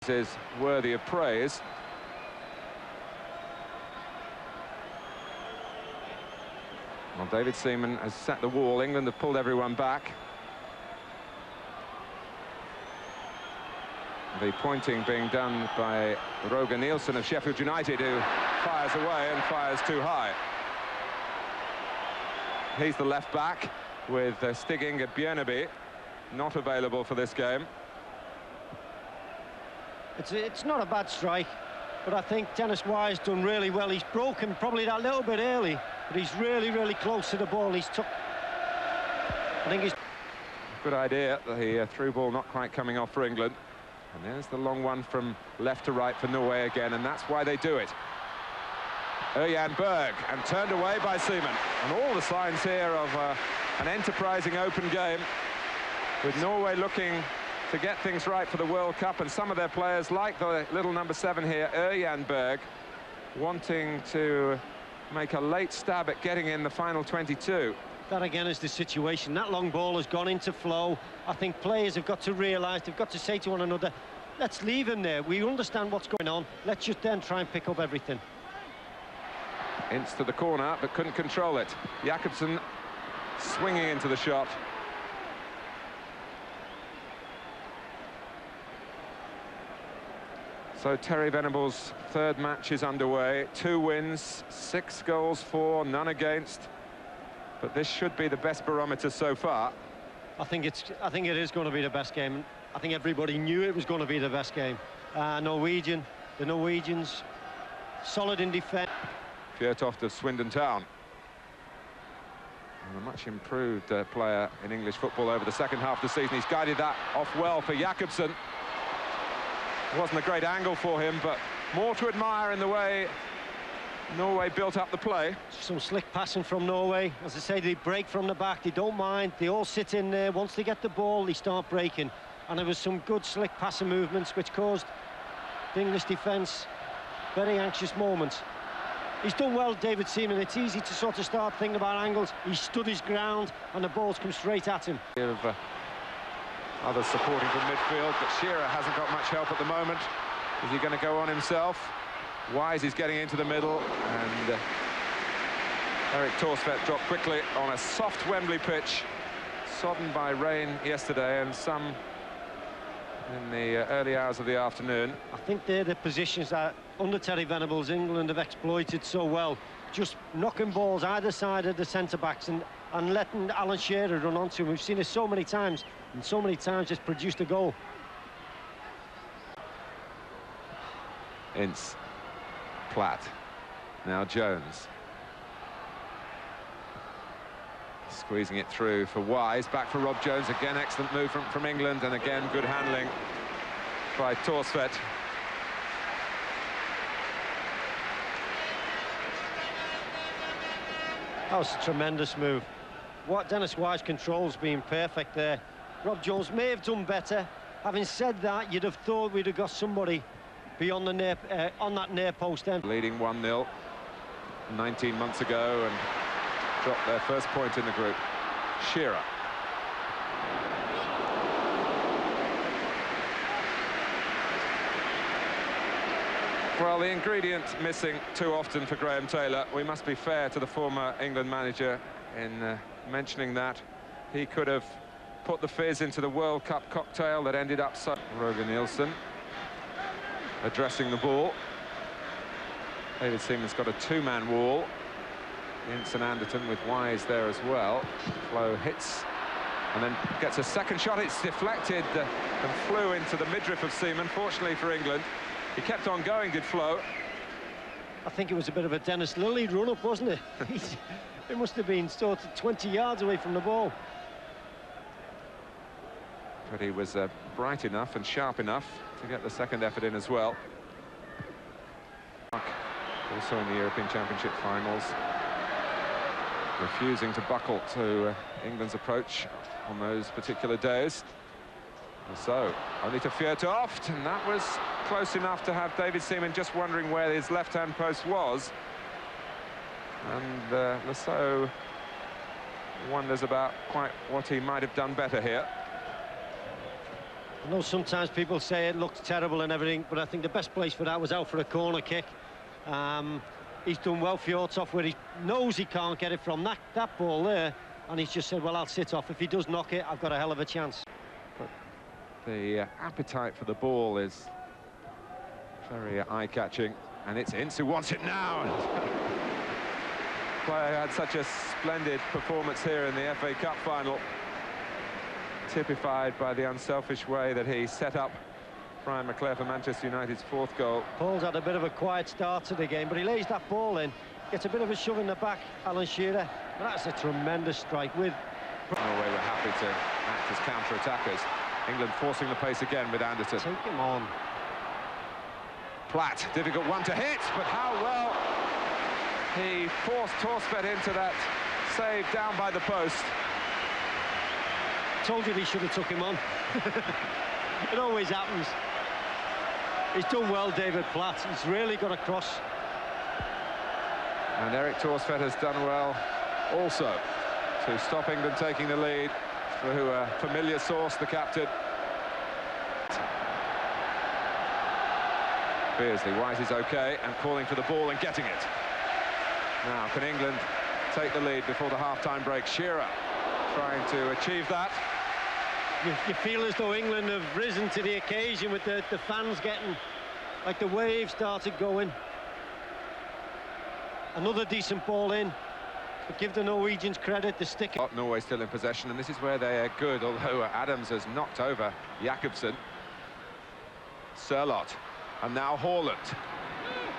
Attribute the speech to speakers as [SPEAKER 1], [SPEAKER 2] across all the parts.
[SPEAKER 1] Is worthy of praise. Well, David Seaman has set the wall. England have pulled everyone back. The pointing being done by Roger Nielsen of Sheffield United, who fires away and fires too high. He's the left back with Stig-Inge Bjørnebye not available for this game.
[SPEAKER 2] It's not a bad strike, but I think Dennis Wise done really well. He's broken probably that little bit early, but he's really close to the ball. I think he's...
[SPEAKER 1] Good idea, the through ball not quite coming off for England. And there's the long one from left to right for Norway again, and that's why they do it. Ørjan Berg, and turned away by Seaman. And all the signs here of an enterprising open game, with Norway looking to get things right for the World Cup, and some of their players, like the little number 7 here, Ørjan Berg, wanting to make a late stab at getting in the final 22.
[SPEAKER 2] That again is the situation. That long ball has gone into flow. I think players have got to realise, they've got to say to one another, let's leave him there. We understand what's going on. Let's just then try and pick up everything.
[SPEAKER 1] Ince to the corner, but couldn't control it. Jakobsen swinging into the shot. So Terry Venable's third match is underway. 2 wins, 6 goals for, none against. But this should be the best barometer so far.
[SPEAKER 2] I think it is going to be the best game. I think everybody knew it was going to be the best game. The Norwegians, solid in defence.
[SPEAKER 1] Fjørtoft of Swindon Town. And a much improved player in English football over the second half of the season. He's guided that off well for Jakobsen. It wasn't a great angle for him, but more to admire in the way Norway built up the play.
[SPEAKER 2] Some slick passing from Norway. As I say, they break from the back, they don't mind. They all sit in there. Once they get the ball, they start breaking. And there was some good slick passing movements which caused the English defence very anxious moments. He's done well, David Seaman. It's easy to sort of start thinking about angles. He stood his ground and the ball's come straight at him.
[SPEAKER 1] Others supporting from midfield, but Shearer hasn't got much help at the moment. Is he going to go on himself? Wise is getting into the middle, and Erik Thorstvedt dropped quickly on a soft Wembley pitch, sodden by rain yesterday and some in the early hours of the afternoon.
[SPEAKER 2] I think they're the positions that, under Terry Venables, England have exploited so well. Just knocking balls either side of the centre-backs and letting Alan Shearer run onto him. We've seen it so many times, and so many times it's produced a goal.
[SPEAKER 1] Ince, Platt, now Jones. Squeezing it through for Wise, back for Rob Jones, again excellent move from England, and again good handling by Thorstvedt.
[SPEAKER 2] That was a tremendous move. What Dennis Wise controls being perfect there. Rob Jones may have done better. Having said that, you'd have thought we'd have got somebody beyond the near, on that near post end.
[SPEAKER 1] Leading 1-0 19 months ago and dropped their first point in the group. Shearer. Well, the ingredient missing too often for Graham Taylor. We must be fair to the former England manager in mentioning that. He could have put the fizz into the World Cup cocktail that ended up so... Roger Nielsen addressing the ball. David Seaman's got a 2-man wall. Ince and Anderton with Wise there as well. Flo hits and then gets a second shot. It's deflected and flew into the midriff of Seaman. Fortunately for England, he kept on going, did Flo.
[SPEAKER 2] I think it was a bit of a Dennis Lilly run-up, wasn't it? It must have been sort of 20 yards away from the ball.
[SPEAKER 1] But he was bright enough and sharp enough to get the second effort in as well. Also in the European Championship finals, refusing to buckle to England's approach on those particular days. So, only to Fjørtoft, and that was close enough to have David Seaman just wondering where his left-hand post was. And Lasso wonders about quite what he might have done better here.
[SPEAKER 2] I know sometimes people say it looks terrible and everything, but I think the best place for that was out for a corner kick. He's done well for Fjordtoft, where he knows he can't get it from that ball there, and he's just said, well, I'll sit off. If he does knock it, I've got a hell of a chance.
[SPEAKER 1] But the appetite for the ball is very eye-catching, and it's Ince who wants it now. Player had such a splendid performance here in the FA Cup final, typified by the unselfish way that he set up Brian McClare for Manchester United's 4th goal.
[SPEAKER 2] Paul's had a bit of a quiet start to the game, but he lays that ball in, gets a bit of a shove in the back, Alan Shearer. That's a tremendous strike with...
[SPEAKER 1] Norway were happy to act as counter-attackers. England forcing the pace again with Anderton.
[SPEAKER 2] Take him on.
[SPEAKER 1] Platt, difficult one to hit, but how well he forced Torsfeld into that save down by the post.
[SPEAKER 2] Told you he should have took him on. It always happens. He's done well, David Platt. He's really got across.
[SPEAKER 1] And Erik Torsfeld has done well also to stop England taking the lead, through a familiar source, the captain. Beardsley, White is okay and calling for the ball and getting it. Now, can England take the lead before the half-time break? Shearer trying to achieve that.
[SPEAKER 2] You feel as though England have risen to the occasion with the fans getting, like the wave started going. Another decent ball in, but give the Norwegians credit, the stick.
[SPEAKER 1] Norway still in possession, and this is where they are good, although Adams has knocked over Jakobsen. Sørloth, and now Haaland.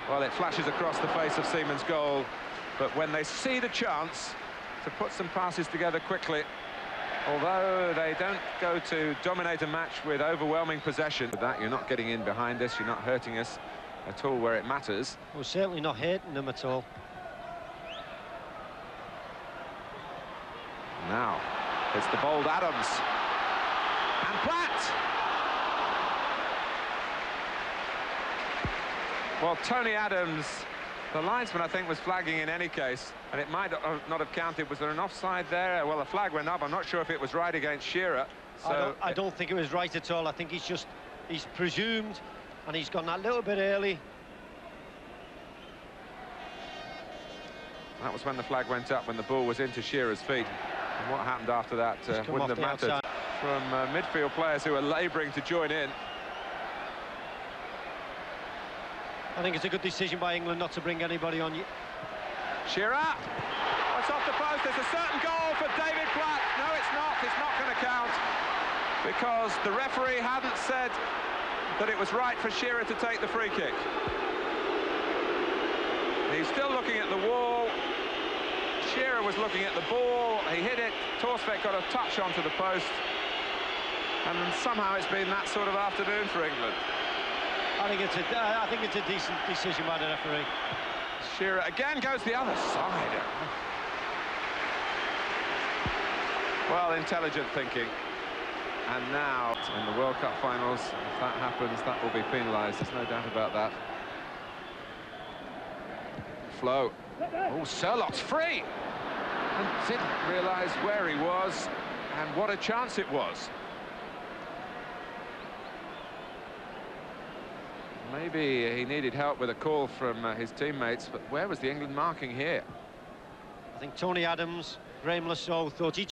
[SPEAKER 1] Well, it flashes across the face of Seaman's goal, but when they see the chance to put some passes together quickly, although they don't go to dominate a match with overwhelming possession. With that, you're not getting in behind us, you're not hurting us at all where it matters.
[SPEAKER 2] We're certainly not hurting them at all.
[SPEAKER 1] Now, it's the bold Adams. And Platt! Well, Tony Adams, the linesman, I think, was flagging in any case, and it might not have counted. Was there an offside there? Well, the flag went up. I'm not sure if it was right against Shearer. So
[SPEAKER 2] I don't think it was right at all. I think he's presumed, and he's gone that little bit early.
[SPEAKER 1] That was when the flag went up, when the ball was into Shearer's feet. And what happened after that wouldn't have mattered.
[SPEAKER 2] Outside.
[SPEAKER 1] From midfield players who are labouring to join in.
[SPEAKER 2] I think it's a good decision by England not to bring anybody on.
[SPEAKER 1] Shearer! It's off the post. There's a certain goal for David Platt. No, it's not. It's not going to count, because the referee hadn't said that it was right for Shearer to take the free kick. He's still looking at the wall. Shearer was looking at the ball. He hit it. Torsfeld got a touch onto the post. And somehow it's been that sort of afternoon for England.
[SPEAKER 2] I think it's a decent decision by the referee.
[SPEAKER 1] Shearer again goes the other side. Well, intelligent thinking. And now, in the World Cup finals, if that happens, that will be penalised. There's no doubt about that. Flo. Oh, Sørloth's free! And didn't realise where he was, and what a chance it was. Maybe he needed help with a call from his teammates, but where was the England marking here?
[SPEAKER 2] I think Tony Adams, Graham Lasso thought each